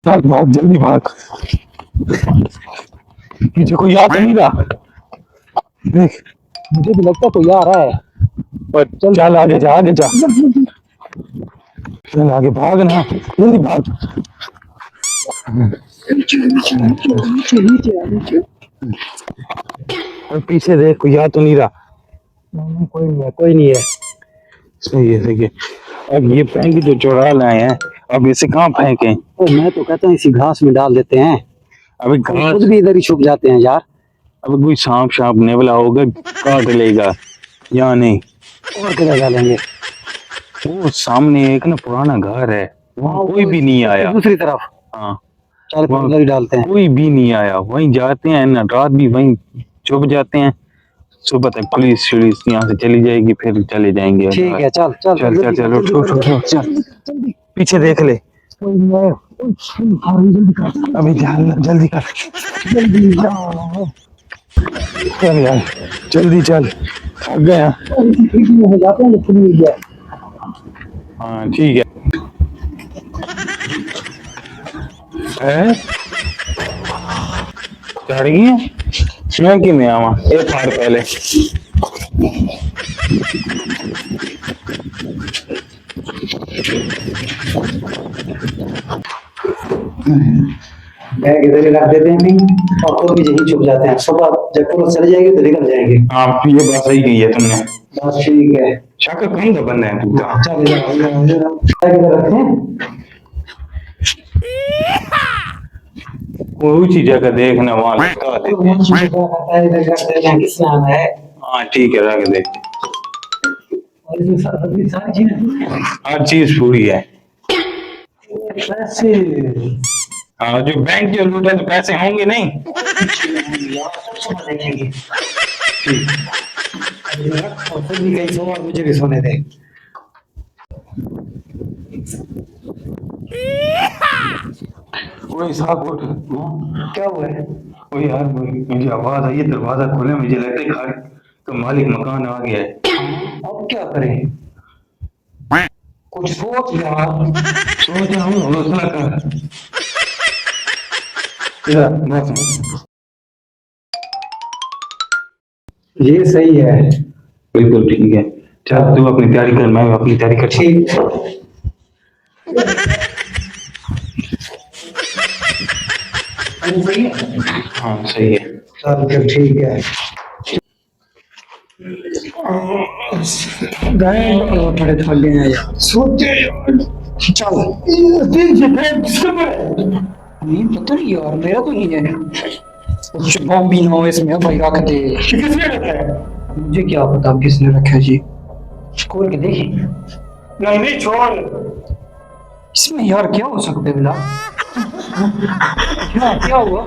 भाग भाग जल्दी भाग। मुझे कोई याद नहीं रहा। देख मुझे भी लगता कोई आ रहा है। पर चल आगे जा आगे जा। चल आगे भाग ना जल्दी भाग। नीचे। और पीछे देख कोई याद तो नहीं रहा। नहीं, कोई नहीं है, कोई नहीं है। सही है सही है। अब ये बैंक जो चुरा लाए हैं अब इसे कहाँ फेंकें। तो मैं तो कहता हूँ इसी घास में डाल देते हैं। अभी हम घास खुद भी इधर ही छुप जाते हैं यार। अब कोई सांप सांप नेवला होगा काट लेगा या नहीं। और किधर डालेंगे? वो सामने एक ना पुराना घर है वहाँ कोई भी नहीं आया। दूसरी तरफ। हाँ चल फिर वहाँ उधर ही डालते हैं। कोई भी नहीं आया वहीं जाते हैं ना रात भी वहीं छुप जाते हैं। सुबह तक पुलिस शुलिस यहाँ से चली जाएगी फिर चले जाएंगे। ठीक है, चल चल चल चल चल उठ उठ उठ उठ, चल पीछे देख ले। अभी ध्यान जल्दी कर जल्दी जाओ। चल यार जल्दी चल थक गया। हो जाते हैं लेकिन मिल गया। हाँ ठीक है चढ़ गई है मैं कि मैं आवा एक बार पहले। बैग इधर ही रख देते हैं कहीं और खुद भी यहीं छुप जाते हैं। सुबह जब पुलिस चली जाएगी तो निकल जाएंगे। हाँ ये बात सही कही है तुमने। बस ठीक है। शक्कर कहीं का बंदा है तू तो। चल इधर बैग इधर रखते हैं। कोई ऊंची जगह देखना वहां लटका देते हैं। इधर रख देते हैं, किसने आना है। हाँ ठीक है रख दे। और इसमें सारी चीजें हर चीज पूरी है। पैसे हाँ जो बैंक जो लूटे तो पैसे होंगे नहीं। देखेंगे। और खुद भी कहीं सो और मुझे भी सोने दे। कोई साहब उठ। क्या हुआ है? कोई यार मुझे आवाज आई है दरवाजा खोले मुझे लगता है घर तो मालिक मकान आ गया है। अब क्या करें? कुछ सोच यार। सोच रहा हूँ हौसला कर। इधर बस ये सही है। बिल्कुल ठीक है। चल तू अपनी तैयारी कर मैं अपनी तैयारी कर। ठीक। सही है। हाँ सही है। चल फिर ठीक है। गए और बड़े थोड़े हैं यार। सोते यार। चल नहीं पता नहीं यार, मेरा तो नहीं है। कुछ बॉम्ब भी ना हो इसमें भाई, रख दे। किसने रखा है? मुझे क्या पता किसने रखा जी। खोल के देखी। नहीं नहीं छोड़। इसमें यार क्या हो सकता है बिला? क्या हुआ?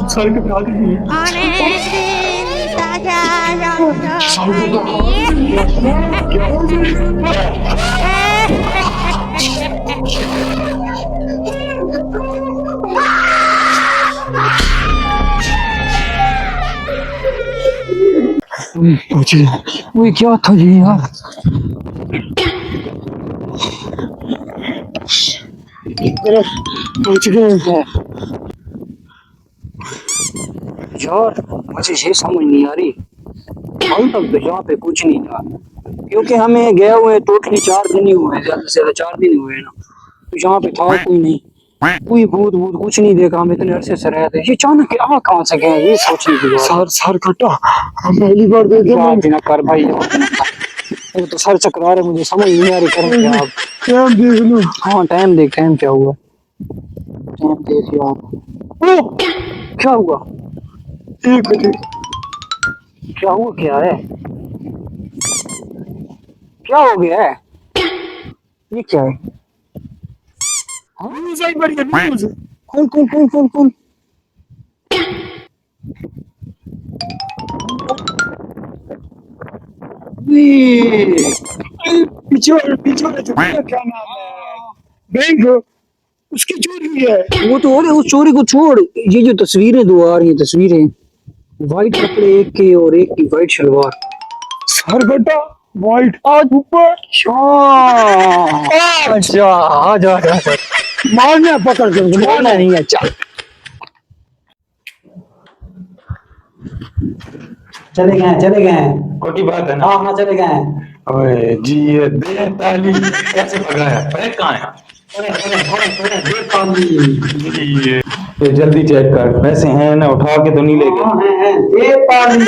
सर के प्यार नहीं वो क्या था ये यार? यार मुझे ये समझ नहीं आ रही, कल तक तो यहाँ पे कुछ नहीं था, क्योंकि हमें गए हुए टोटली 4 दिन ही हुए, ज्यादा से ज्यादा 4 दिन हुए ना। तो यहाँ पे था कोई नहीं, कोई भूत भूत कुछ नहीं देखा। हम इतने अरसे से रहे थे, ये अचानक आ कहाँ से गए ये सोचने की बात। सर कटा हम पहली बार देखे। ना कर भाई, वो तो सर चकरा रहे, मुझे समझ नहीं आ रही करें क्या आप। टाइम देख लो। हाँ टाइम देख, टाइम क्या हुआ, टाइम देख यार। क्या हुआ? एक मिनट क्या हुआ? क्या है? क्या हो गया है? ये क्या है? कौन कौन कौन कौन कौन? पीछे पीछे क्या नाम है बैंक उसकी चोरी वो तो और उस चोरी को छोड़, ये जो तस्वीरें दो आ रही हैं, तस्वीरें वाइट कपड़े एक के और एक की वाइट शलवार। सर बेटा वाइट आज ऊपर अच्छा आ जा जा जा। मारने पकड़ के उनको, छोड़ना नहीं है, चल चले गए कोई बात है ना। हाँ हाँ चले गए। ओए जी ये दे ताली कैसे भगाया, बैग कहाँ है? ये जल्दी चेक कर, पैसे हैं ना, उठा के तो नहीं ले गए? दे पानी